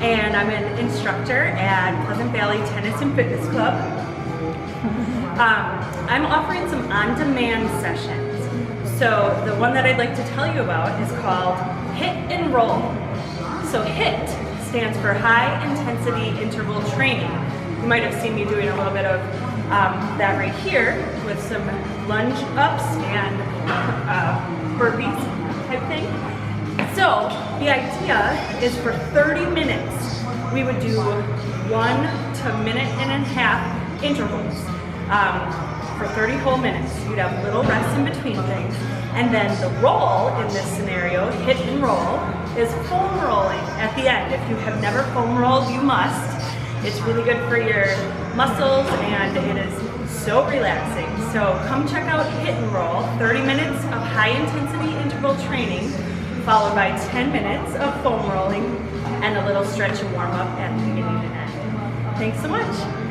and I'm an instructor at Pleasant Valley Tennis and Fitness Club. I'm offering some on-demand sessions. So the one that I'd like to tell you about is called Hit and Roll. So HIT stands for High Intensity Interval Training. You might have seen me doing a little bit of that right here with some lunge ups and burpees type thing. So the idea is for 30 minutes, we would do 1 to a minute and a half intervals for 30 whole minutes. You'd have little rests in between things. And then the roll in this scenario, hit and roll, is foam rolling at the end. If you have never foam rolled, you must. It's really good for your muscles and it is so relaxing. So come check out Hit and Roll, 30 minutes of high intensity interval training, followed by 10 minutes of foam rolling and a little stretch and warm up at the beginning and end. Thanks so much.